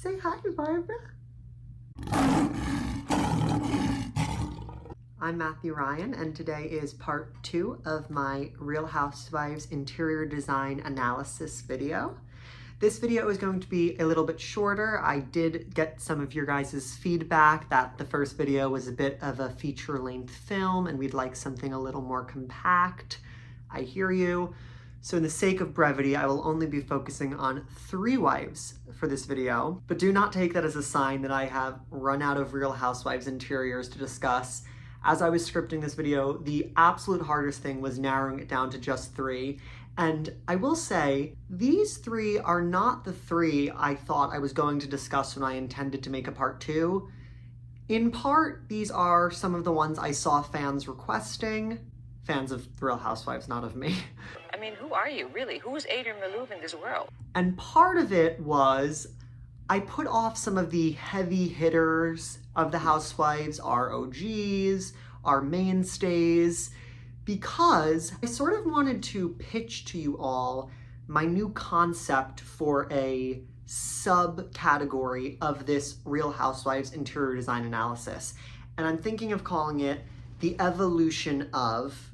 Say hi, Barbara. I'm Matthew Ryan, and today is part 2 of my Real Housewives interior design analysis video. This video is going to be a little bit shorter. I did get some of your guys' feedback that the first video was a bit of a feature-length film and we'd like something a little more compact. I hear you. So in the sake of brevity, I will only be focusing on 3 wives for this video, but do not take that as a sign that I have run out of Real Housewives interiors to discuss. As I was scripting this video, the absolute hardest thing was narrowing it down to just 3. And I will say, these 3 are not the 3 I thought I was going to discuss when I intended to make a part 2. In part, these are some of the ones I saw fans requesting. Fans of Real Housewives, not of me. I mean, who are you, really? Who's Adrian Malouf in this world? And part of it was, I put off some of the heavy hitters of the Housewives, our OGs, our mainstays, because I sort of wanted to pitch to you all my new concept for a subcategory of this Real Housewives interior design analysis. And I'm thinking of calling it the evolution of,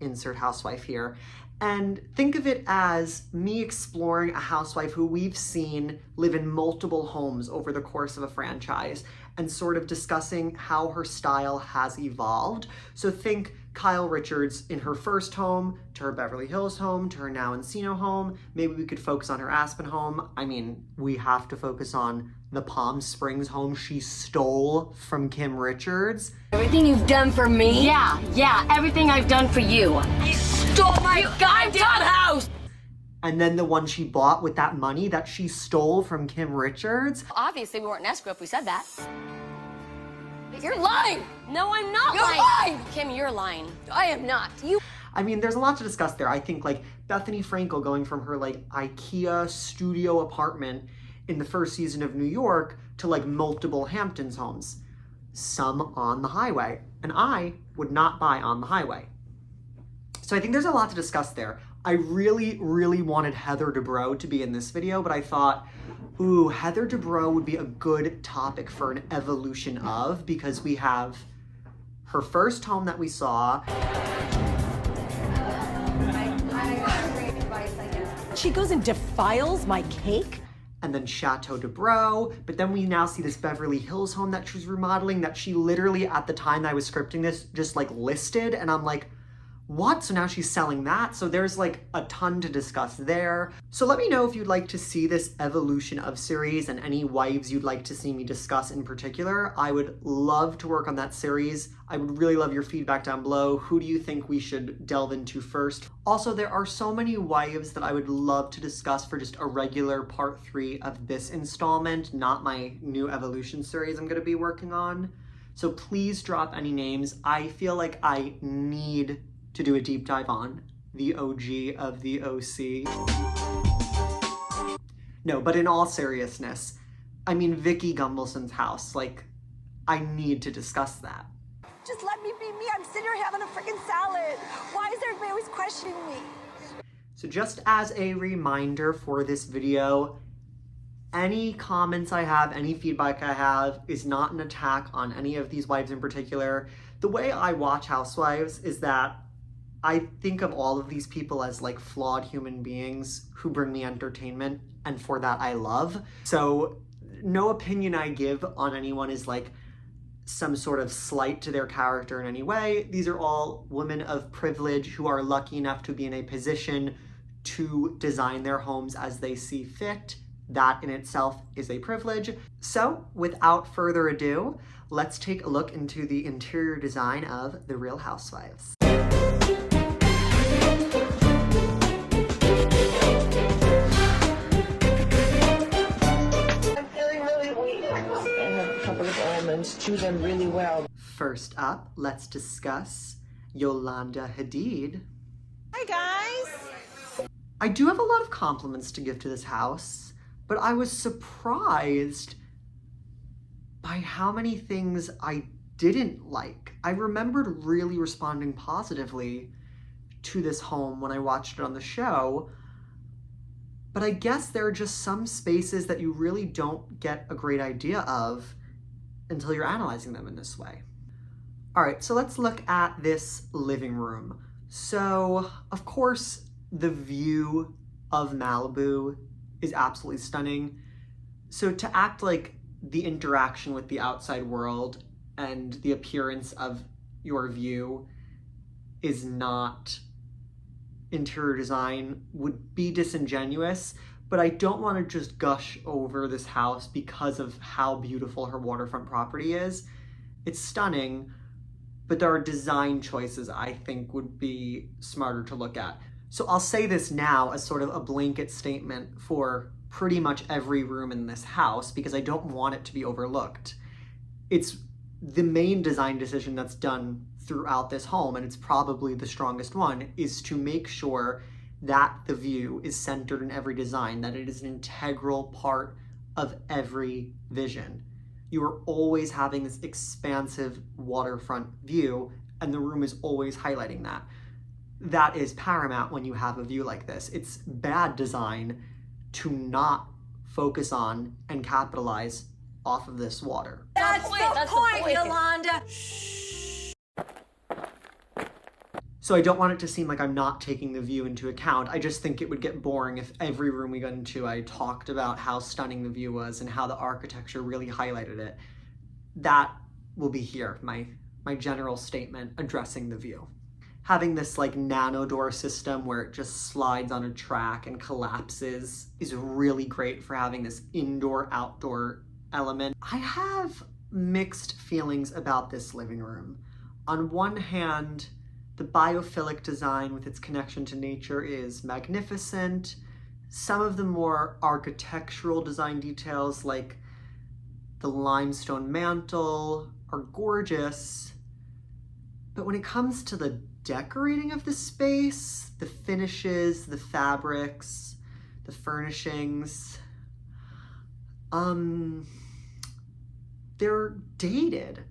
insert housewife here, and think of it as me exploring a housewife who we've seen live in multiple homes over the course of a franchise and sort of discussing how her style has evolved. So think Kyle Richards in her first home, to her Beverly Hills home, to her now Encino home. Maybe we could focus on her Aspen home. I mean, we have to focus on the Palm Springs home she stole from Kim Richards. Everything you've done for me? Yeah, everything I've done for you. You stole my goddamn house! And then the one she bought with that money that she stole from Kim Richards. Obviously, we weren't in escrow if we said that. You're lying! No, I'm not lying! Kim, you're lying. I am not. You. I mean, there's a lot to discuss there. I think like Bethany Frankel going from her like IKEA studio apartment in the first season of New York to like multiple Hamptons homes, some on the highway. And I would not buy on the highway. So I think there's a lot to discuss there. I really, really wanted Heather Dubrow to be in this video, but I thought, ooh, Heather Dubrow would be a good topic for an evolution of, because we have her first home that we saw. She goes and defiles my cake? And then Chateau Dubrow, but then we now see this Beverly Hills home that she's remodeling that she literally, at the time that I was scripting this, just like listed, and I'm like, what? So now she's selling that? So there's like a ton to discuss there. So let me know if you'd like to see this evolution of series and any wives you'd like to see me discuss in particular. I would love to work on that series. I would really love your feedback down below. Who do you think we should delve into first? Also, there are so many wives that I would love to discuss for just a regular part 3 of this installment, not my new evolution series I'm gonna be working on. So please drop any names. I feel like I need to do a deep dive on the OG of the OC. No, but in all seriousness, I mean, Vicky Gunvalson's house, like, I need to discuss that. Just let me be me. I'm sitting here having a freaking salad. Why is everybody always questioning me? So just as a reminder for this video, any comments I have, any feedback I have is not an attack on any of these wives in particular. The way I watch Housewives is that I think of all of these people as like flawed human beings who bring me entertainment, and for that I love. So no opinion I give on anyone is like some sort of slight to their character in any way. These are all women of privilege who are lucky enough to be in a position to design their homes as they see fit. That in itself is a privilege. So without further ado, let's take a look into the interior design of The Real Housewives. Chew them really well. First up, let's discuss Yolanda Hadid. Hi, guys. I do have a lot of compliments to give to this house, but I was surprised by how many things I didn't like. I remembered really responding positively to this home when I watched it on the show, But I guess there are just some spaces that you really don't get a great idea of until you're analyzing them in this way. All right, so let's look at this living room. So, of course, the view of Malibu is absolutely stunning. So to act like the interaction with the outside world and the appearance of your view is not interior design would be disingenuous, but I don't want to just gush over this house because of how beautiful her waterfront property is. It's stunning, but there are design choices I think would be smarter to look at. So I'll say this now as sort of a blanket statement for pretty much every room in this house because I don't want it to be overlooked. It's the main design decision that's done throughout this home, and it's probably the strongest one, is to make sure that the view is centered in every design, that it is an integral part of every vision. You are always having this expansive waterfront view, and the room is always highlighting that. That is paramount when you have a view like this. It's bad design to not focus on and capitalize off of this water. That's the point, Yolanda. So I don't want it to seem like I'm not taking the view into account. I just think it would get boring if every room we got into I talked about how stunning the view was and how the architecture really highlighted it. That will be here, my general statement addressing the view. Having this like nano door system where it just slides on a track and collapses is really great for having this indoor-outdoor element. I have mixed feelings about this living room. On one hand, the biophilic design with its connection to nature is magnificent. Some of the more architectural design details like the limestone mantle are gorgeous. But when it comes to the decorating of the space, the finishes, the fabrics, the furnishings, they're dated.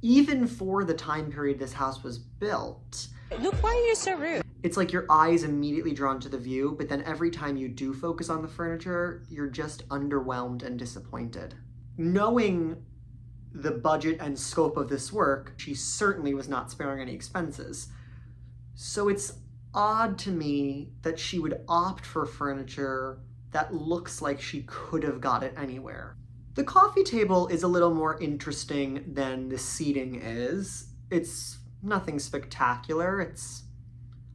Even for the time period this house was built. Look, why are you so rude? It's like your eye is immediately drawn to the view, but then every time you do focus on the furniture, you're just underwhelmed and disappointed. Knowing the budget and scope of this work, she certainly was not sparing any expenses. So it's odd to me that she would opt for furniture that looks like she could have got it anywhere. The coffee table is a little more interesting than the seating is. It's nothing spectacular. It's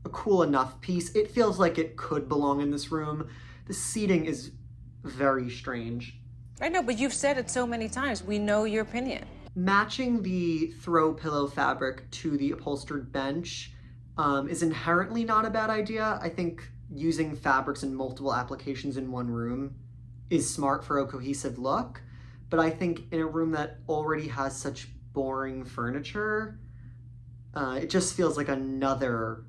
a cool enough piece. It feels like it could belong in this room. The seating is very strange. I know, but you've said it so many times. We know your opinion. Matching the throw pillow fabric to the upholstered bench is inherently not a bad idea. I think using fabrics in multiple applications in one room is smart for a cohesive look. But I think in a room that already has such boring furniture, it just feels like another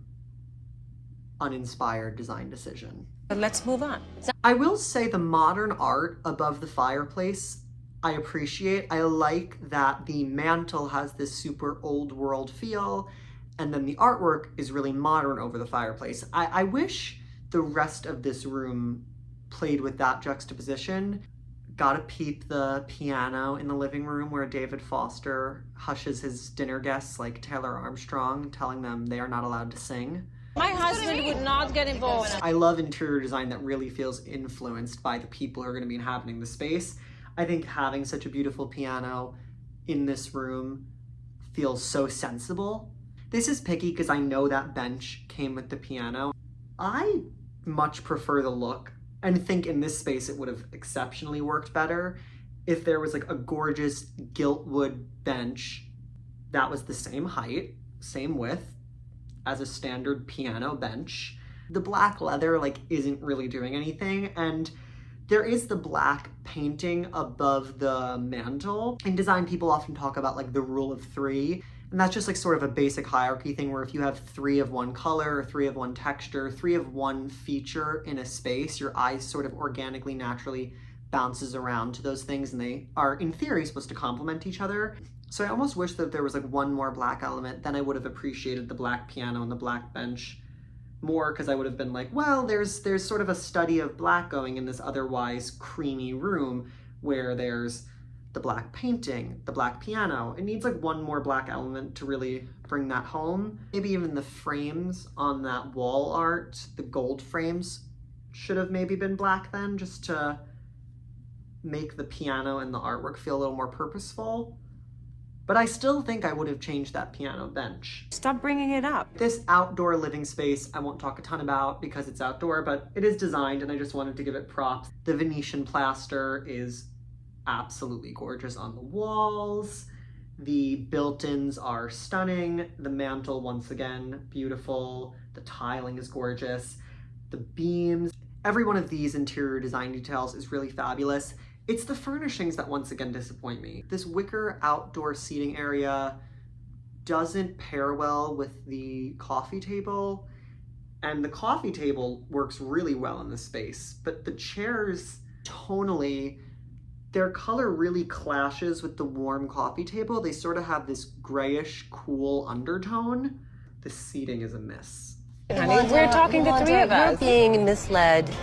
uninspired design decision. But let's move on. I will say the modern art above the fireplace, I appreciate. I like that the mantle has this super old world feel, and then the artwork is really modern over the fireplace. I wish the rest of this room played with that juxtaposition. Gotta peep the piano in the living room where David Foster hushes his dinner guests like Taylor Armstrong, telling them they are not allowed to sing. My husband would not get involved. I love interior design that really feels influenced by the people who are going to be inhabiting the space. I think having such a beautiful piano in this room feels so sensible. This is picky because I know that bench came with the piano. I much prefer the look and think in this space it would have exceptionally worked better if there was like a gorgeous gilt wood bench that was the same height, same width as a standard piano bench. The black leather like isn't really doing anything, and there is the black painting above the mantle. In design, people often talk about like the rule of three, and that's just like sort of a basic hierarchy thing where if you have 3 of one color, or 3 of one texture, 3 of one feature in a space, your eye sort of organically, naturally bounces around to those things, and they are in theory supposed to complement each other. So I almost wish that there was like one more black element, then I would have appreciated the black piano and the black bench more because I would have been like, well, there's sort of a study of black going in this otherwise creamy room where there's the black painting, the black piano. It needs like one more black element to really bring that home. Maybe even the frames on that wall art, the gold frames, should have maybe been black then, just to make the piano and the artwork feel a little more purposeful. But I still think I would have changed that piano bench. Stop bringing it up. This outdoor living space I won't talk a ton about because it's outdoor, but it is designed and I just wanted to give it props. The Venetian plaster is absolutely gorgeous on the walls. The built-ins are stunning. The mantle, once again, beautiful. The tiling is gorgeous. The beams, every one of these interior design details is really fabulous. It's the furnishings that once again disappoint me. This wicker outdoor seating area doesn't pair well with the coffee table, and the coffee table works really well in this space, but the chairs, tonally, their color really clashes with the warm coffee table. They sort of have this grayish, cool undertone. The seating is a miss. Honey, we're talking to three of us. You're being misled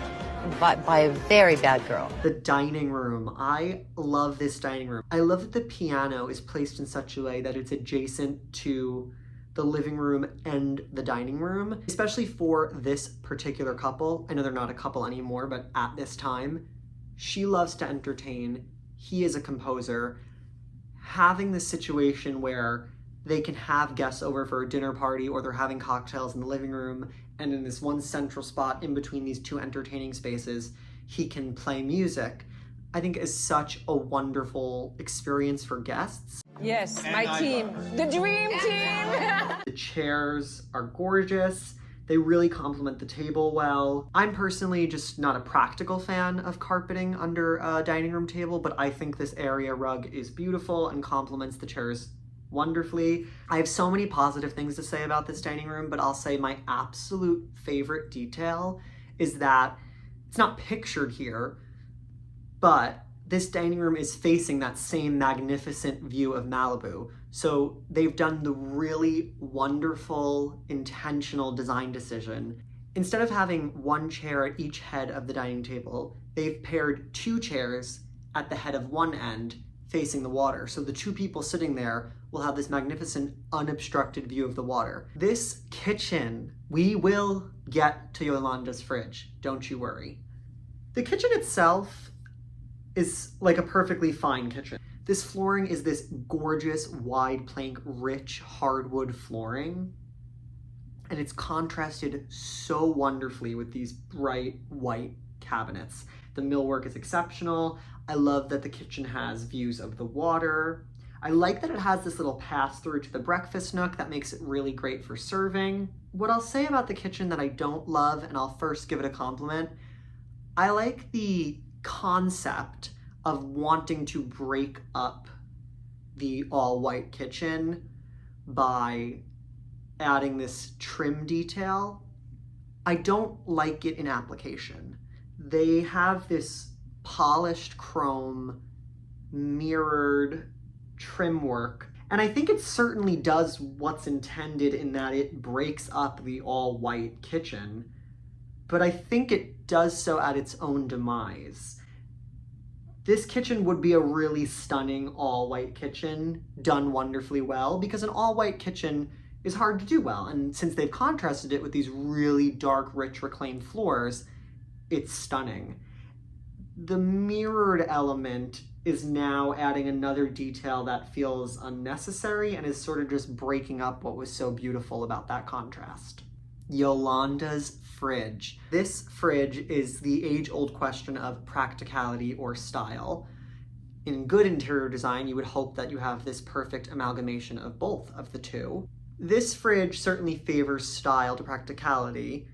by a very bad girl. The dining room. I love this dining room. I love that the piano is placed in such a way that it's adjacent to the living room and the dining room, especially for this particular couple. I know they're not a couple anymore, but at this time, she loves to entertain. He is a composer. Having this situation where they can have guests over for a dinner party or they're having cocktails in the living room, and in this one central spot in between these two entertaining spaces, he can play music, I think is such a wonderful experience for guests. Yes, my team. The dream team. The chairs are gorgeous. They really complement the table well. I'm personally just not a practical fan of carpeting under a dining room table, but I think this area rug is beautiful and complements the chairs wonderfully. I have so many positive things to say about this dining room, but I'll say my absolute favorite detail is that it's not pictured here, but this dining room is facing that same magnificent view of Malibu. So they've done the really wonderful, intentional design decision. Instead of having one chair at each head of the dining table, they've paired two chairs at the head of one end facing the water. So the two people sitting there will have this magnificent, unobstructed view of the water. This kitchen, we will get to Yolanda's fridge, don't you worry. The kitchen itself is like a perfectly fine kitchen. This flooring is this gorgeous, wide plank, rich hardwood flooring, and it's contrasted so wonderfully with these bright white cabinets. The millwork is exceptional. I love that the kitchen has views of the water. I like that it has this little pass through to the breakfast nook that makes it really great for serving. What I'll say about the kitchen that I don't love, and I'll first give it a compliment, I like the concept of wanting to break up the all-white kitchen by adding this trim detail. I don't like it in application. They have this polished chrome, mirrored trim work, and I think it certainly does what's intended in that it breaks up the all-white kitchen, but I think it does so at its own demise. This kitchen would be a really stunning all-white kitchen, done wonderfully well, because an all-white kitchen is hard to do well, and since they've contrasted it with these really dark, rich, reclaimed floors, it's stunning. The mirrored element is now adding another detail that feels unnecessary and is sort of just breaking up what was so beautiful about that contrast. Yolanda's fridge. This fridge is the age-old question of practicality or style. In good interior design, you would hope that you have this perfect amalgamation of both of the two. This fridge certainly favors style to practicality.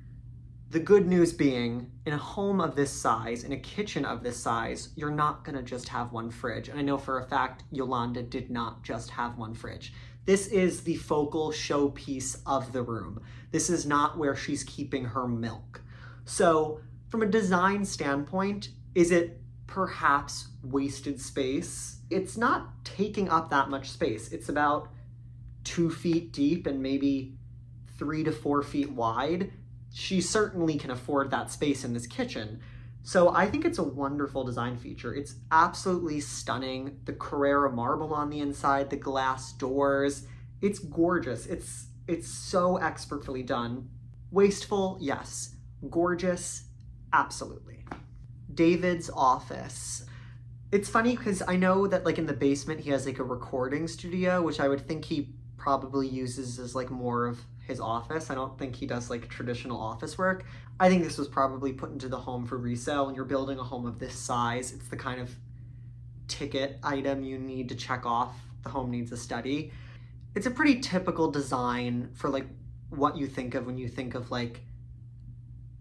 The good news being, in a home of this size, in a kitchen of this size, you're not gonna just have one fridge. And I know for a fact, Yolanda did not just have one fridge. This is the focal showpiece of the room. This is not where she's keeping her milk. So from a design standpoint, is it perhaps wasted space? It's not taking up that much space. It's about 2 feet deep and maybe 3 to 4 feet wide. she certainly can afford that space in this kitchen. So I think it's a wonderful design feature. It's absolutely stunning. The Carrara marble on the inside, the glass doors. It's gorgeous. It's so expertly done. Wasteful, yes. Gorgeous, absolutely. David's office. It's funny because I know that like in the basement he has like a recording studio, which I would think he probably uses as like more of his office. I don't think he does like traditional office work. I think this was probably put into the home for resale. When you're building a home of this size, it's the kind of ticket item you need to check off. The home needs a study. It's a pretty typical design for like what you think of when you think of like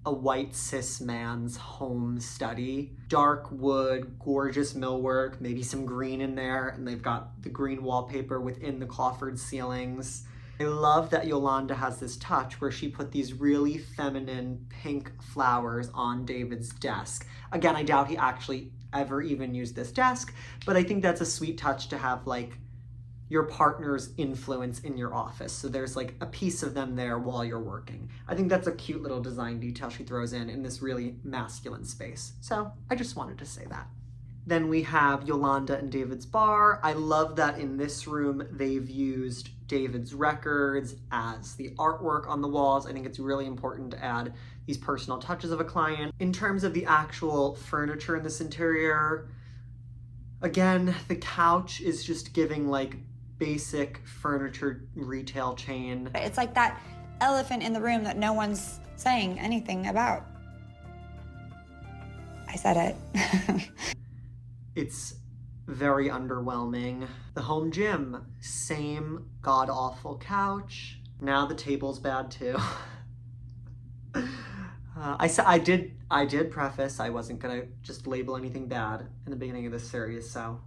a white cis man's home study. Dark wood, gorgeous millwork, maybe some green in there, and they've got the green wallpaper within the coffered ceilings. I love that Yolanda has this touch where she put these really feminine pink flowers on David's desk. Again, I doubt he actually ever even used this desk, but I think that's a sweet touch to have like your partner's influence in your office. So there's like a piece of them there while you're working. I think that's a cute little design detail she throws in this really masculine space. So I just wanted to say that. Then we have Yolanda and David's bar. I love that in this room they've used David's records as the artwork on the walls. I think it's really important to add these personal touches of a client. In terms of the actual furniture in this interior, again, the couch is just giving like basic furniture retail chain. It's like that elephant in the room that no one's saying anything about. I said it. It's very underwhelming. The home gym, same god-awful couch. Now the table's bad too. I did preface I wasn't gonna just label anything bad in the beginning of this series, so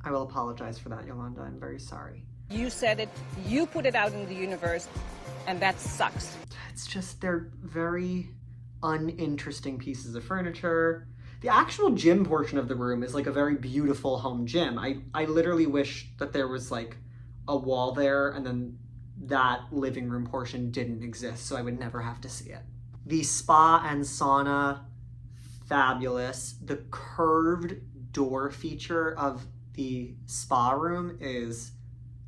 I will apologize for that, Yolanda. I'm very sorry. You said it, you put it out in the universe, and that sucks. It's just, they're very uninteresting pieces of furniture. The actual gym portion of the room is like a very beautiful home gym. I literally wish that there was like a wall there and then that living room portion didn't exist, so I would never have to see it. The spa and sauna, fabulous. The curved door feature of the spa room is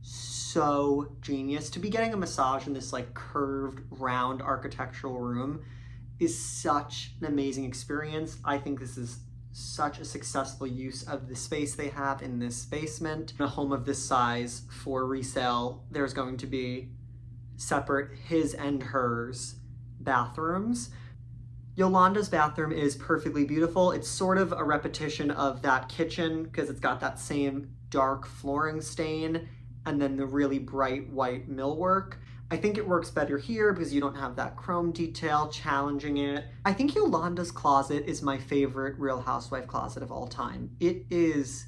so genius. To be getting a massage in this like curved, round architectural room is such an amazing experience. I think this is such a successful use of the space they have in this basement. In a home of this size for resale, there's going to be separate his and hers bathrooms. Yolanda's bathroom is perfectly beautiful. It's sort of a repetition of that kitchen because it's got that same dark flooring stain and then the really bright white millwork. I think it works better here because you don't have that chrome detail challenging it. I think Yolanda's closet is my favorite Real Housewife closet of all time. It is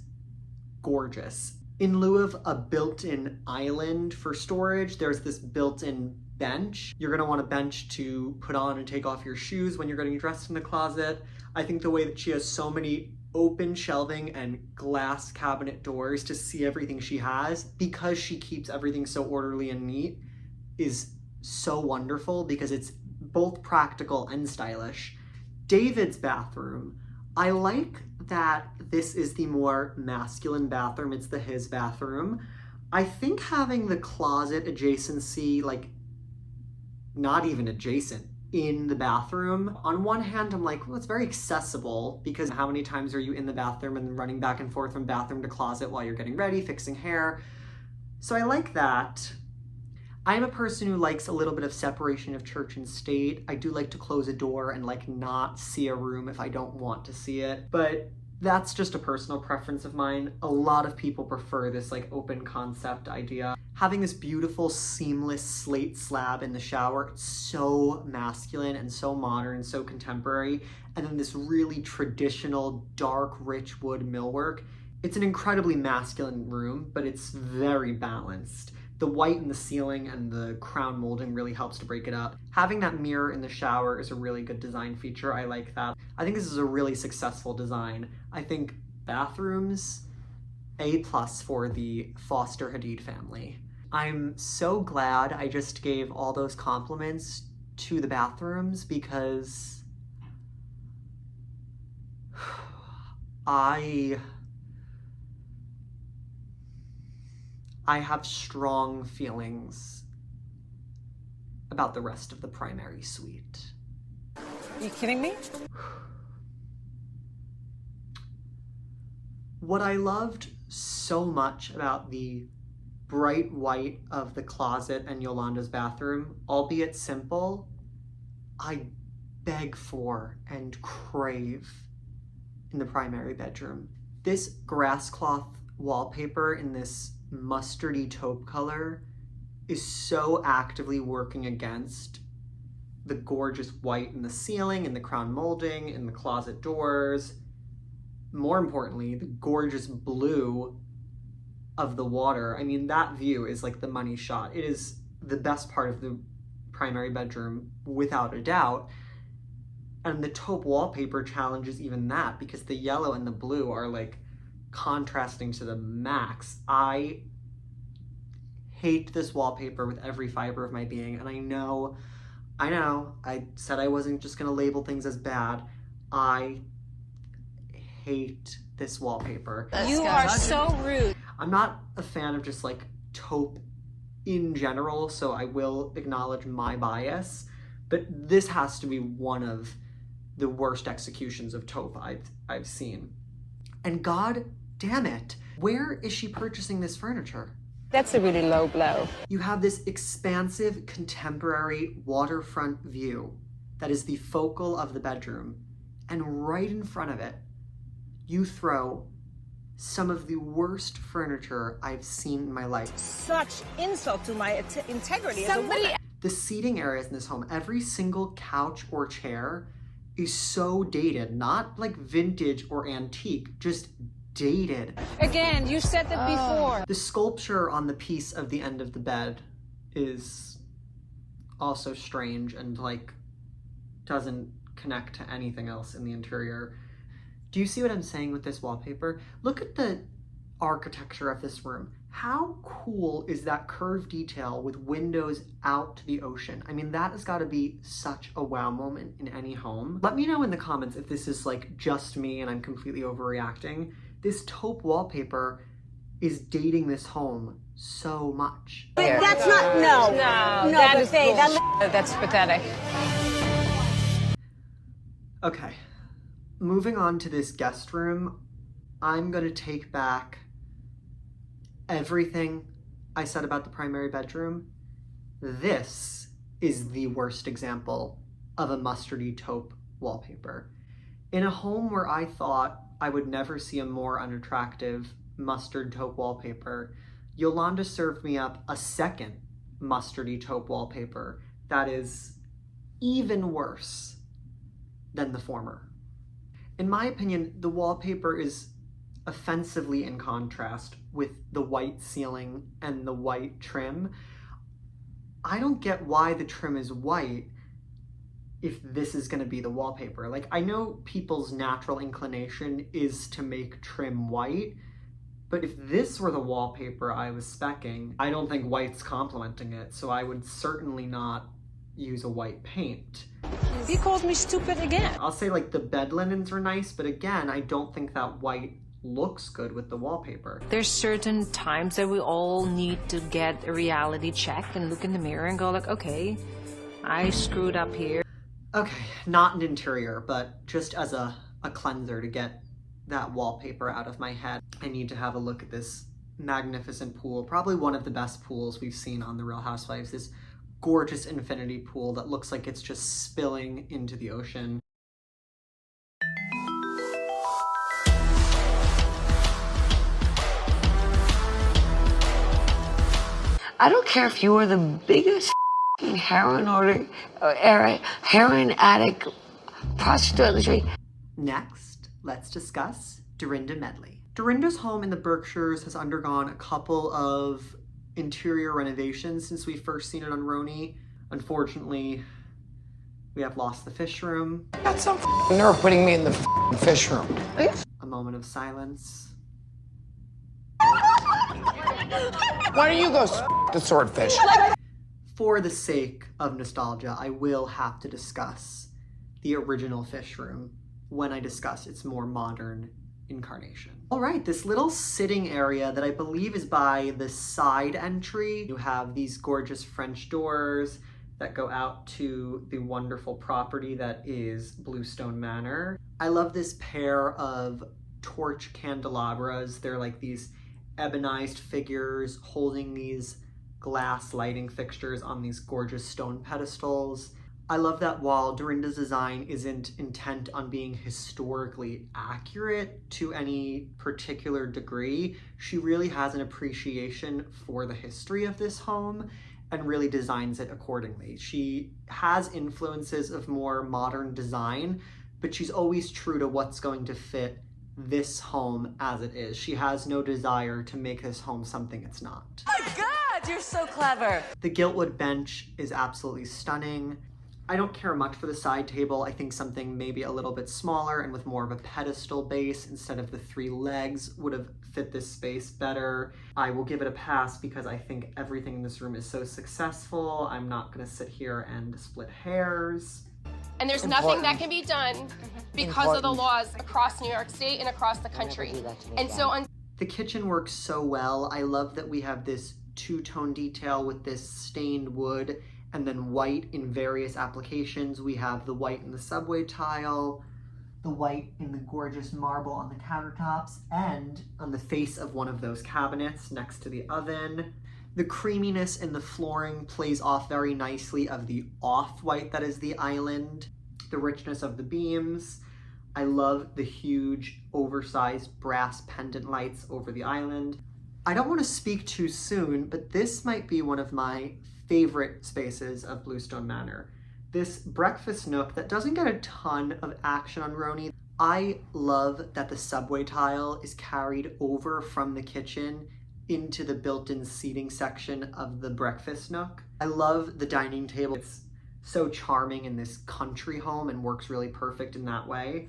gorgeous. In lieu of a built-in island for storage, there's this built-in bench. You're gonna want a bench to put on and take off your shoes when you're getting dressed in the closet. I think the way that she has so many open shelving and glass cabinet doors to see everything she has, because she keeps everything so orderly and neat, is so wonderful because it's both practical and stylish. David's bathroom, I like that this is the more masculine bathroom. It's the his bathroom. I think having the closet adjacency, like not even adjacent, in the bathroom, on one hand I'm like, well, it's very accessible because how many times are you in the bathroom and running back and forth from bathroom to closet while you're getting ready, fixing hair? So I like that. I'm a person who likes a little bit of separation of church and state. I do like to close a door and like not see a room if I don't want to see it, but that's just a personal preference of mine. A lot of people prefer this like open concept idea. Having this beautiful seamless slate slab in the shower, it's so masculine and so modern, so contemporary, and then this really traditional dark rich wood millwork. It's an incredibly masculine room, but it's very balanced. The white in the ceiling and the crown molding really helps to break it up. Having that mirror in the shower is a really good design feature. I like that. I think this is a really successful design. I think bathrooms, A+ for the Foster Hadid family. I'm so glad I just gave all those compliments to the bathrooms because I have strong feelings about the rest of the primary suite. Are you kidding me? What I loved so much about the bright white of the closet and Yolanda's bathroom, albeit simple, I beg for and crave in the primary bedroom. This grass cloth wallpaper in this mustardy taupe color is so actively working against the gorgeous white in the ceiling and the crown molding and the closet doors. More importantly, the gorgeous blue of the water. I mean, that view is like the money shot. It is the best part of the primary bedroom, without a doubt. And the taupe wallpaper challenges even that because the yellow and the blue are like contrasting to the max. I hate this wallpaper with every fiber of my being, and I know, I said I wasn't just gonna label things as bad. I hate this wallpaper. You are so rude. I'm not a fan of just like taupe in general, so I will acknowledge my bias, but this has to be one of the worst executions of taupe I've seen. And god damn it, where is she purchasing this furniture? That's a really low blow. You have this expansive, contemporary waterfront view that is the focal of the bedroom, and right in front of it, you throw some of the worst furniture I've seen in my life. Such insult to my integrity as a woman. The seating areas in this home, every single couch or chair is so dated, not like vintage or antique, just dated. Again, you said that before. The sculpture on the piece of the end of the bed is also strange and like doesn't connect to anything else in the interior. Do you see what I'm saying with this wallpaper? Look at the architecture of this room. How cool is that curved detail with windows out to the ocean? I mean, that has got to be such a wow moment in any home. Let me know in the comments if this is like just me and I'm completely overreacting. This taupe wallpaper is dating this home so much. That's not, no, that is Faye, that's pathetic. Okay, moving on to this guest room, I'm gonna take back everything I said about the primary bedroom. This is the worst example of a mustardy taupe wallpaper. In a home where I thought I would never see a more unattractive mustard taupe wallpaper, Yolanda served me up a second mustardy taupe wallpaper that is even worse than the former. In my opinion, the wallpaper is offensively in contrast with the white ceiling and the white trim. I don't get why the trim is white if this is gonna be the wallpaper. Like, I know people's natural inclination is to make trim white, but if this were the wallpaper I was speccing, I don't think white's complementing it, so I would certainly not use a white paint. He calls me stupid again. I'll say like the bed linens are nice, but again, I don't think that white looks good with the wallpaper. There's certain times that we all need to get a reality check and look in the mirror and go like, okay, I screwed up here. Okay, not an interior, but just as a cleanser to get that wallpaper out of my head, I need to have a look at this magnificent pool. Probably one of the best pools we've seen on The Real Housewives. This gorgeous infinity pool that looks like it's just spilling into the ocean. I don't care if you were the biggest heroin addict, prostitute in the street. Next, let's discuss Dorinda Medley. Dorinda's home in the Berkshires has undergone a couple of interior renovations since we first seen it on Roni. Unfortunately, we have lost the fish room. Got some nerve putting me in the fish room. A moment of silence. Why don't you go the swordfish? For the sake of nostalgia, I will have to discuss the original fish room when I discuss its more modern incarnation. All right, this little sitting area that I believe is by the side entry. You have these gorgeous French doors that go out to the wonderful property that is Bluestone Manor. I love this pair of torch candelabras. They're like these ebonized figures holding these glass lighting fixtures on these gorgeous stone pedestals. I love that while Dorinda's design isn't intent on being historically accurate to any particular degree, she really has an appreciation for the history of this home and really designs it accordingly. She has influences of more modern design, but she's always true to what's going to fit this home as it is. She has no desire to make this home something it's not. Oh my God, you're so clever. The giltwood bench is absolutely stunning. I don't care much for the side table. I think something maybe a little bit smaller and with more of a pedestal base instead of the 3 legs would have fit this space better. I will give it a pass because I think everything in this room is so successful. I'm not gonna sit here and split hairs. And there's nothing that can be done because of the laws across New York State and across the country. And so the kitchen works so well. I love that we have this 2-tone detail with this stained wood and then white in various applications. We have the white in the subway tile, the white in the gorgeous marble on the countertops, and on the face of one of those cabinets next to the oven. The creaminess in the flooring plays off very nicely of the off-white that is the island, the richness of the beams. I love the huge, oversized brass pendant lights over the island. I don't want to speak too soon, but this might be one of my favorite spaces of Bluestone Manor. This breakfast nook that doesn't get a ton of action on Roni. I love that the subway tile is carried over from the kitchen into the built-in seating section of the breakfast nook. I love the dining table. It's so charming in this country home and works really perfect in that way.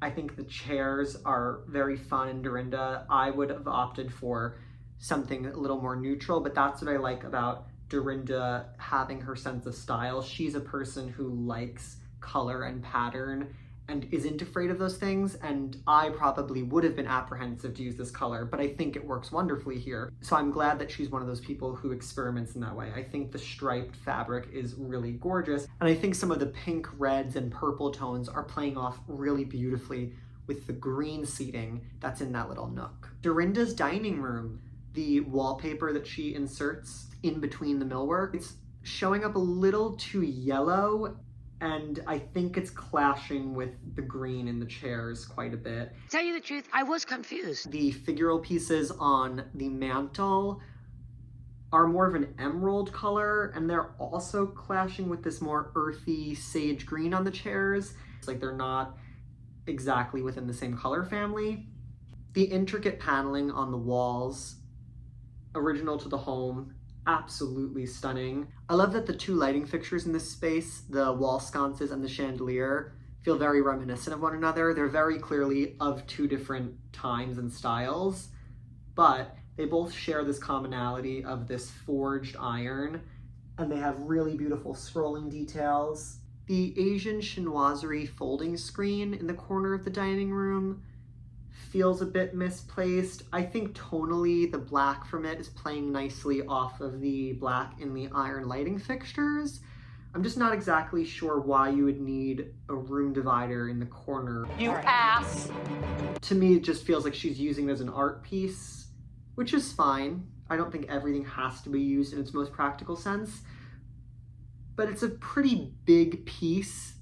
I think the chairs are very fun in Dorinda. I would have opted for something a little more neutral, but that's what I like about Dorinda having her sense of style. She's a person who likes color and pattern and isn't afraid of those things, and I probably would have been apprehensive to use this color, but I think it works wonderfully here. So I'm glad that she's one of those people who experiments in that way. I think the striped fabric is really gorgeous, and I think some of the pink, reds, and purple tones are playing off really beautifully with the green seating that's in that little nook. Dorinda's dining room, the wallpaper that she inserts in between the millwork, it's showing up a little too yellow, and I think it's clashing with the green in the chairs quite a bit. Tell you the truth, I was confused. The figural pieces on the mantle are more of an emerald color, and they're also clashing with this more earthy sage green on the chairs. It's like they're not exactly within the same color family. The intricate paneling on the walls, original to the home, absolutely stunning. I love that the 2 lighting fixtures in this space, the wall sconces and the chandelier, feel very reminiscent of one another. They're very clearly of 2 different times and styles, but they both share this commonality of this forged iron, and they have really beautiful scrolling details. The Asian chinoiserie folding screen in the corner of the dining room feels a bit misplaced. I think tonally the black from it is playing nicely off of the black in the iron lighting fixtures. I'm just not exactly sure why you would need a room divider in the corner. You ass! To me, it just feels like she's using it as an art piece, which is fine. I don't think everything has to be used in its most practical sense, but it's a pretty big piece,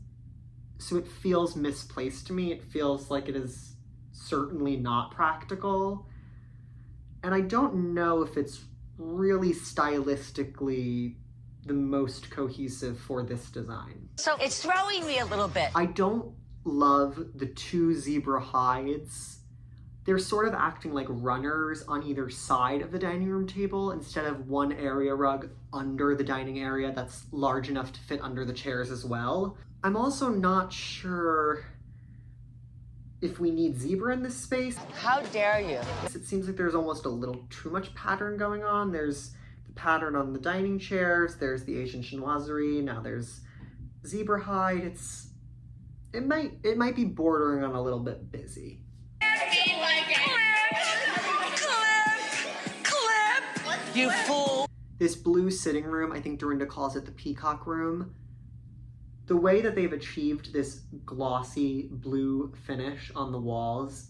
so it feels misplaced to me. It feels like it is certainly not practical, and I don't know if it's really stylistically the most cohesive for this design. So it's throwing me a little bit. I don't love the 2 zebra hides. They're sort of acting like runners on either side of the dining room table instead of one area rug under the dining area that's large enough to fit under the chairs as well. I'm also not sure if we need zebra in this space. How dare you? It seems like there's almost a little too much pattern going on. There's the pattern on the dining chairs. There's the Asian chinoiserie. Now there's zebra hide. It might be bordering on a little bit busy. You fool! This blue sitting room, I think Dorinda calls it the peacock room. The way that they've achieved this glossy blue finish on the walls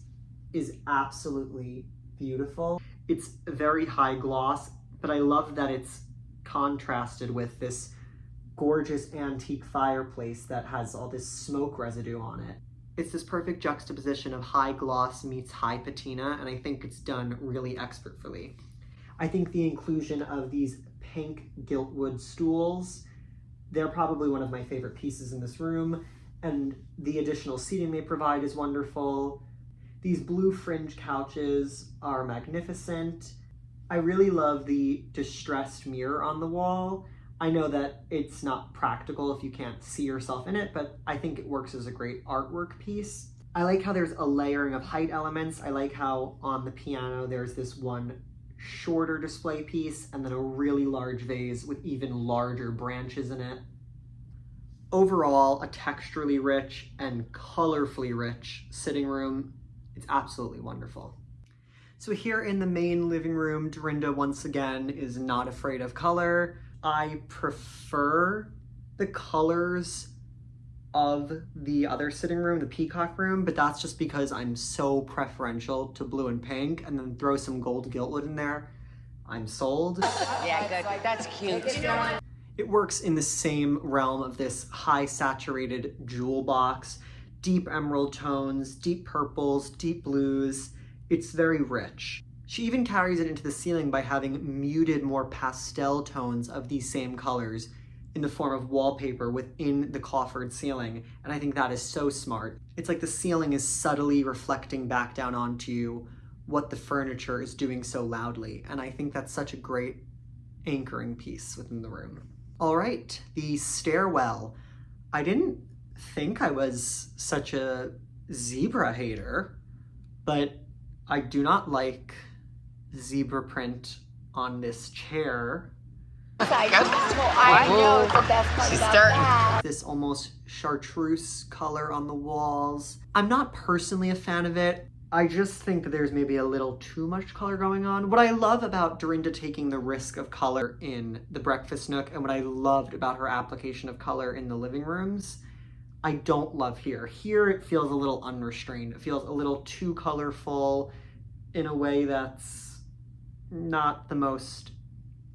is absolutely beautiful. It's very high gloss, but I love that it's contrasted with this gorgeous antique fireplace that has all this smoke residue on it. It's this perfect juxtaposition of high gloss meets high patina, and I think it's done really expertly. I think the inclusion of these pink giltwood stools, they're probably one of my favorite pieces in this room, and the additional seating they provide is wonderful. These blue fringe couches are magnificent. I really love the distressed mirror on the wall. I know that it's not practical if you can't see yourself in it, but I think it works as a great artwork piece. I like how there's a layering of height elements. I like how on the piano there's this one shorter display piece and then a really large vase with even larger branches in it. Overall, a texturally rich and colorfully rich sitting room. It's absolutely wonderful. So here in the main living room, Dorinda once again is not afraid of color. I prefer the colors of the other sitting room, the peacock room, but that's just because I'm so preferential to blue and pink, and then throw some gold giltwood in there. I'm sold. Yeah, good. That's cute. It works in the same realm of this high saturated jewel box, deep emerald tones, deep purples, deep blues. It's very rich. She even carries it into the ceiling by having muted, more pastel tones of these same colors in the form of wallpaper within the coffered ceiling, and I think that is so smart. It's like the ceiling is subtly reflecting back down onto you what the furniture is doing so loudly, and I think that's such a great anchoring piece within the room. All right, the stairwell. I didn't think I was such a zebra hater, but I do not like zebra print on this chair. I know it's the best part about that. This almost chartreuse color on the walls. I'm not personally a fan of it. I just think that there's maybe a little too much color going on. What I love about Dorinda taking the risk of color in the breakfast nook, and what I loved about her application of color in the living rooms, I don't love here. Here it feels a little unrestrained. It feels a little too colorful in a way that's not the most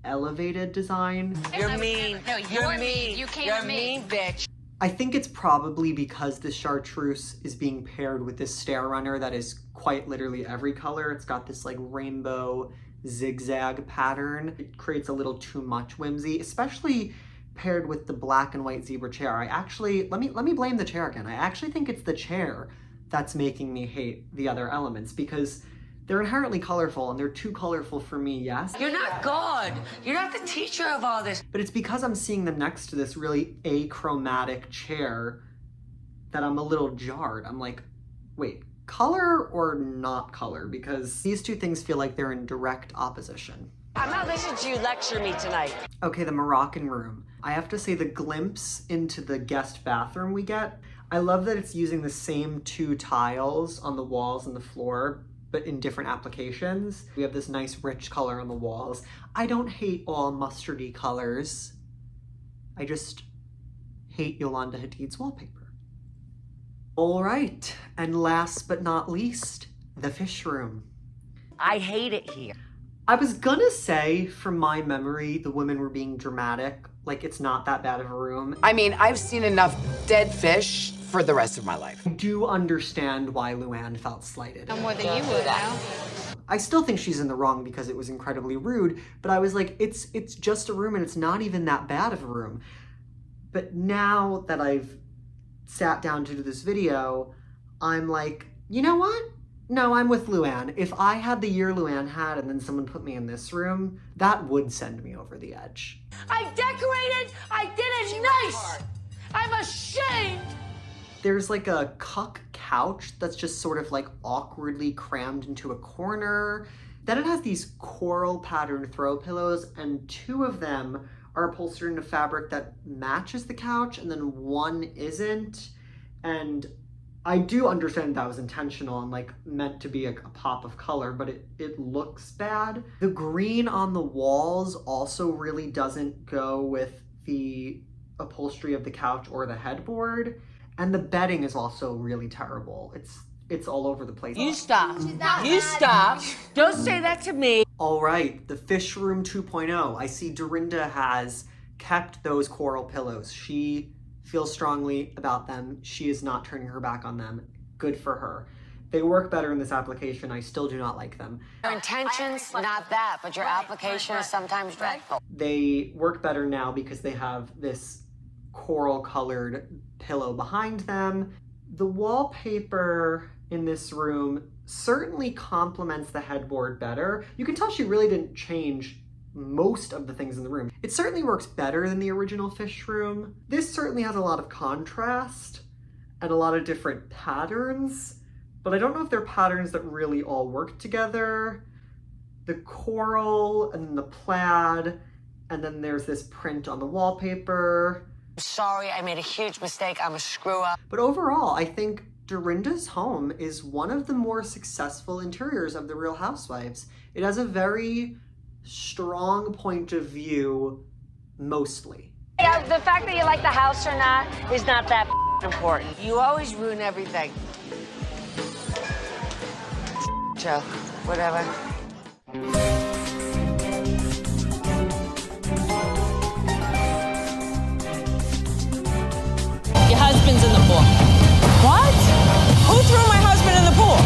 elevated design. You're mean. No, you're mean. You came You're at me. mean, bitch. I think it's probably because the chartreuse is being paired with this stair runner that is quite literally every color. It's got this like rainbow zigzag pattern. It creates a little too much whimsy, especially paired with the black and white zebra chair. I actually, let me blame the chair again. I actually think it's the chair that's making me hate the other elements, because they're inherently colorful, and they're too colorful for me, yes. You're not God. You're not the teacher of all this. But it's because I'm seeing them next to this really achromatic chair that I'm a little jarred. I'm like, wait, color or not color? Because these two things feel like they're in direct opposition. I'm not listening to you lecture me tonight. Okay, the Moroccan room. I have to say the glimpse into the guest bathroom we get, I love that it's using the same two tiles on the walls and the floor, but in different applications. We have this nice rich color on the walls. I don't hate all mustardy colors. I just hate Yolanda Hadid's wallpaper. All right, and last but not least, the fish room. I hate it here. I was gonna say, from my memory, the women were being dramatic. Like, it's not that bad of a room. I mean, I've seen enough dead fish for the rest of my life. I do understand why Luann felt slighted. No more than you would now. I still think she's in the wrong because it was incredibly rude, but I was like, it's just a room and it's not even that bad of a room. But now that I've sat down to do this video, I'm like, you know what? No, I'm with Luann. If I had the year Luann had and then someone put me in this room, that would send me over the edge. I decorated. I did it nice. I'm ashamed. There's like a cuck couch that's just sort of like awkwardly crammed into a corner. Then it has these coral patterned throw pillows, and 2 of them are upholstered in a fabric that matches the couch, and then 1 isn't. And I do understand that was intentional and like meant to be a pop of color, but it looks bad. The green on the walls also really doesn't go with the upholstery of the couch or the headboard. And the bedding is also really terrible. It's all over the place. You stop. You stop. Don't say that to me. All right, the fish room 2.0. I see Dorinda has kept those coral pillows. She feels strongly about them. She is not turning her back on them. Good for her. They work better in this application. I still do not like them. Your intentions, not that, but your application is sometimes dreadful. They work better now because they have this coral colored pillow behind them. The wallpaper in this room certainly complements the headboard better. You can tell she really didn't change most of the things in the room. It certainly works better than the original fish room. This certainly has a lot of contrast and a lot of different patterns, but I don't know if they're patterns that really all work together. The coral and the plaid, and then there's this print on the wallpaper. Sorry, I made a huge mistake. I'm a screw up. But overall, I think Dorinda's home is one of the more successful interiors of The Real Housewives. It has a very strong point of view, mostly. The fact that you like the house or not is not that important. You always ruin everything. Joe, whatever. Your husband's in the pool. What? Who threw my husband in the pool?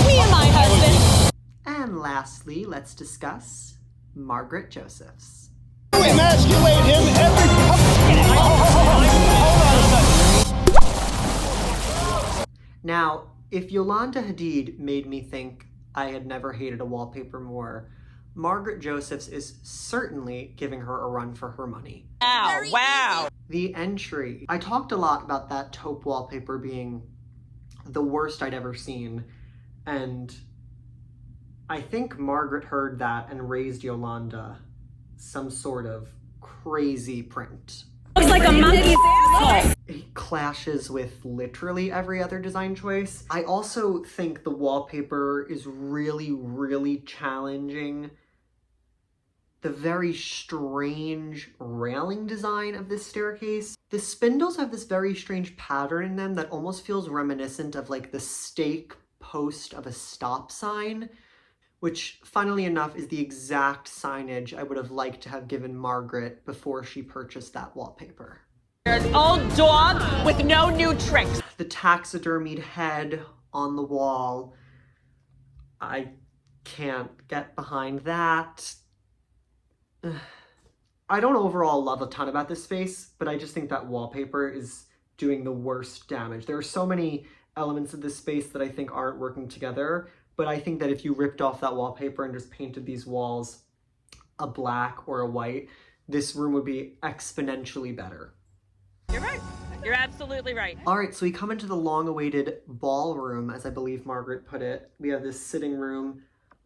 Me and my husband. And lastly, let's discuss Margaret Josephs. You emasculate him every... Now, if Yolanda Hadid made me think I had never hated a wallpaper more, Margaret Josephs is certainly giving her a run for her money. Wow, wow. The entry. I talked a lot about that taupe wallpaper being the worst I'd ever seen, and I think Margaret heard that and raised Yolanda some sort of crazy print. Looks like a monkey's asshole. It clashes with literally every other design choice. I also think the wallpaper is really, really challenging the very strange railing design of this staircase. The spindles have this very strange pattern in them that almost feels reminiscent of like the stake post of a stop sign, which funnily enough is the exact signage I would have liked to have given Margaret before she purchased that wallpaper. There's an old dog with no new tricks. The taxidermied head on the wall, I can't get behind that. I don't overall love a ton about this space, but I just think that wallpaper is doing the worst damage. There are so many elements of this space that I think aren't working together, but I think that if you ripped off that wallpaper and just painted these walls a black or a white, this room would be exponentially better. You're right. You're absolutely right. All right, so we come into the long-awaited ballroom, as I believe Margaret put it. We have this sitting room.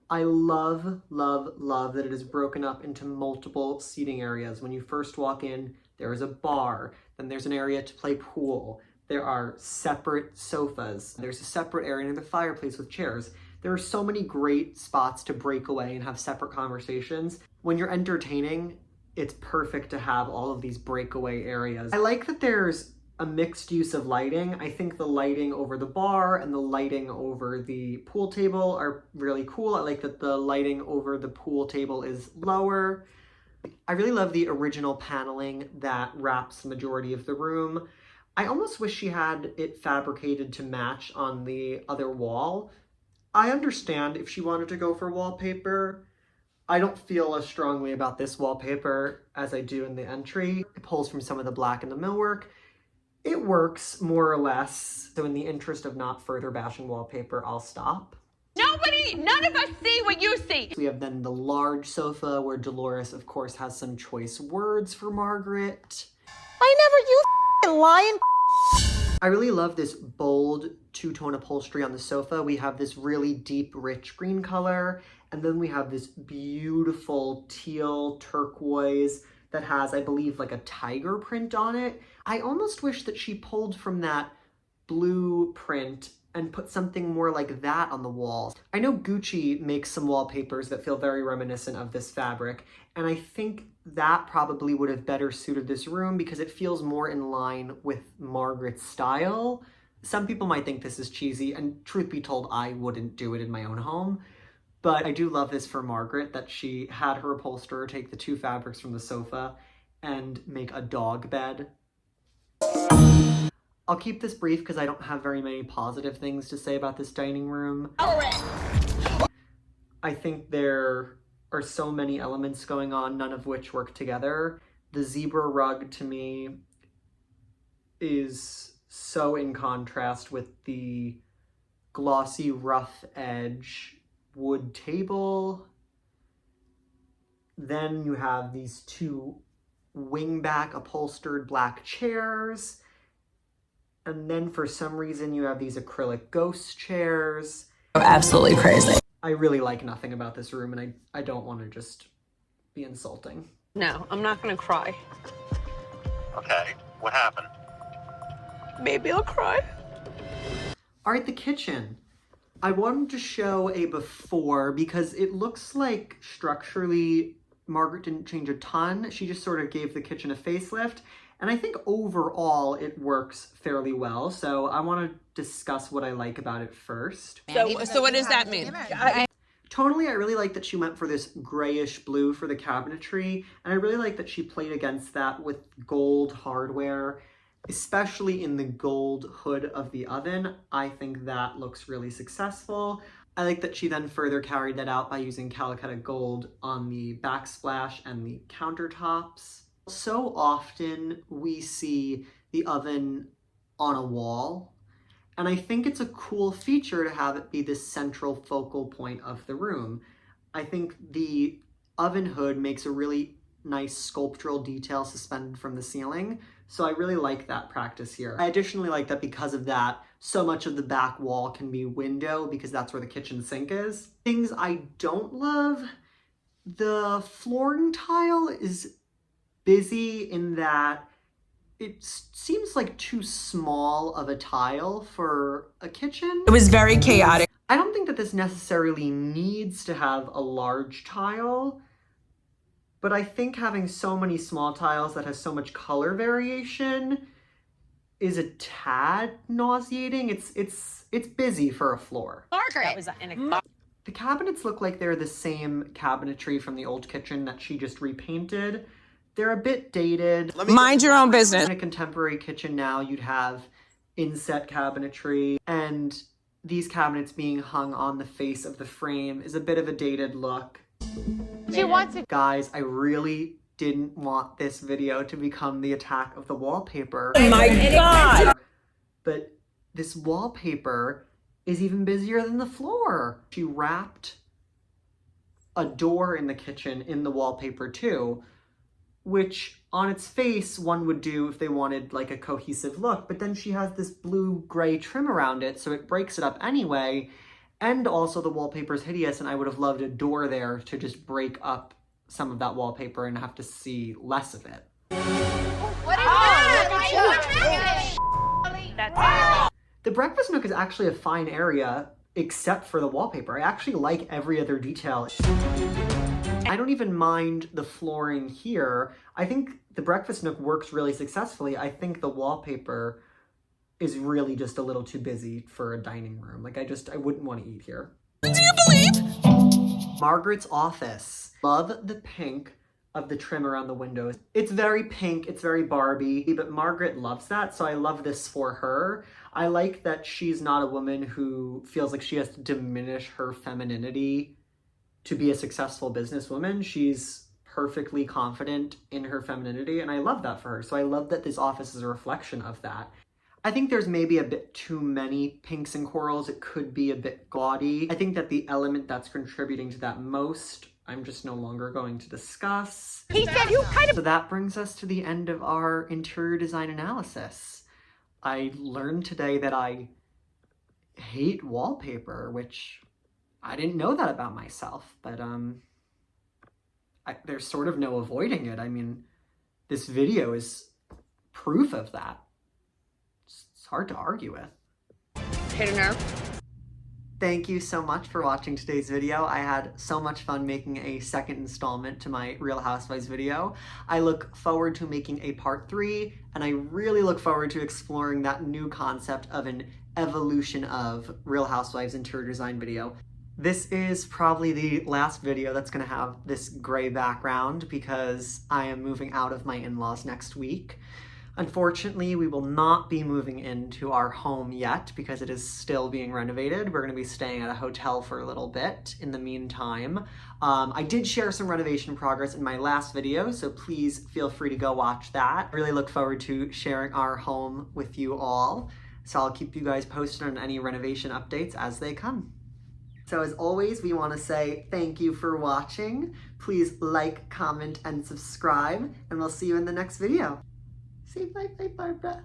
I love, love, love that it is broken up into multiple seating areas. When you first walk in, there is a bar, then there's an area to play pool. There are separate sofas. There's a separate area near the fireplace with chairs. There are so many great spots to break away and have separate conversations. When you're entertaining, it's perfect to have all of these breakaway areas. I like that there's a mixed use of lighting. I think the lighting over the bar and the lighting over the pool table are really cool. I like that the lighting over the pool table is lower. I really love the original paneling that wraps the majority of the room. I almost wish she had it fabricated to match on the other wall. I understand if she wanted to go for wallpaper. I don't feel as strongly about this wallpaper as I do in the entry. It pulls from some of the black in the millwork. It works more or less. So in the interest of not further bashing wallpaper, I'll stop. None of us see what you see. We have then the large sofa where Dolores, of course, has some choice words for Margaret. I never, you lying. I really love this bold two-tone upholstery on the sofa. We have this really deep, rich green color, and then we have this beautiful teal turquoise that has, I believe, like a tiger print on it. I almost wish that she pulled from that blue print and put something more like that on the wall. I know Gucci makes some wallpapers that feel very reminiscent of this fabric, and I think that probably would have better suited this room because it feels more in line with Margaret's style. Some people might think this is cheesy, and truth be told, I wouldn't do it in my own home. But I do love this for Margaret, that she had her upholsterer take the two fabrics from the sofa and make a dog bed. I'll keep this brief because I don't have very many positive things to say about this dining room. I think there are so many elements going on, none of which work together. The zebra rug to me is so in contrast with the glossy, rough edge wood table. Then you have these two wingback upholstered black chairs. And then for some reason you have these acrylic ghost chairs. Absolutely crazy. I really like nothing about this room, and I don't want to just be insulting. No, I'm not gonna cry. Okay, what happened? Maybe I'll cry. All right, the kitchen. I wanted to show a before because it looks like structurally Margaret didn't change a ton. She just sort of gave the kitchen a facelift. And I think overall it works fairly well. So I want to discuss what I like about it first. So what does that mean? Tonally, I really like that she went for this grayish blue for the cabinetry. And I really like that she played against that with gold hardware, especially in the gold hood of the oven. I think that looks really successful. I like that she then further carried that out by using Calicut gold on the backsplash and the countertops. So often we see the oven on a wall, and I think it's a cool feature to have it be this central focal point of the room. I think the oven hood makes a really nice sculptural detail suspended from the ceiling, so I really like that practice here. I additionally like that because of that, so much of the back wall can be window because that's where the kitchen sink is. Things I don't love, the flooring tile is busy in that it seems like too small of a tile for a kitchen. It was very chaotic. I don't think that this necessarily needs to have a large tile, but I think having so many small tiles that has so much color variation is a tad nauseating. It's busy for a floor. Margaret! The cabinets look like they're the same cabinetry from the old kitchen that she just repainted. They're a bit dated. Mind your own business. In a contemporary kitchen now, you'd have inset cabinetry, and these cabinets being hung on the face of the frame is a bit of a dated look. She wants it. Guys, I really didn't want this video to become the attack of the wallpaper. Oh my God! But this wallpaper is even busier than the floor. She wrapped a door in the kitchen in the wallpaper too, which on its face one would do if they wanted like a cohesive look, but then she has this blue-gray trim around it, so it breaks it up anyway. And also the wallpaper is hideous, and I would have loved a door there to just break up some of that wallpaper and have to see less of it. What is that? The breakfast nook is actually a fine area, except for the wallpaper. I actually like every other detail. I don't even mind the flooring here. I think the breakfast nook works really successfully. I think the wallpaper is really just a little too busy for a dining room. Like I wouldn't want to eat here. Do you believe? Margaret's office. Love the pink of the trim around the windows. It's very pink, it's very Barbie, but Margaret loves that, so I love this for her. I like that she's not a woman who feels like she has to diminish her femininity to be a successful businesswoman. She's perfectly confident in her femininity, and I love that for her. So I love that this office is a reflection of that. I think there's maybe a bit too many pinks and corals. It could be a bit gaudy. I think that the element that's contributing to that most, I'm just no longer going to discuss. He said you kind of... So that brings us to the end of our interior design analysis. I learned today that I hate wallpaper, which I didn't know that about myself, but there's sort of no avoiding it. I mean, this video is proof of that. It's hard to argue with. Hit a nerve? Thank you so much for watching today's video. I had so much fun making a second installment to my Real Housewives video. I look forward to making a part 3, and I really look forward to exploring that new concept of an evolution of Real Housewives interior design video. This is probably the last video that's gonna have this gray background because I am moving out of my in-laws next week. Unfortunately, we will not be moving into our home yet because it is still being renovated. We're going to be staying at a hotel for a little bit in the meantime. I did share some renovation progress in my last video, so please feel free to go watch that. I really look forward to sharing our home with you all. So I'll keep you guys posted on any renovation updates as they come. So as always, we want to say thank you for watching. Please like, comment, and subscribe, and we'll see you in the next video. Say bye-bye, Barbara.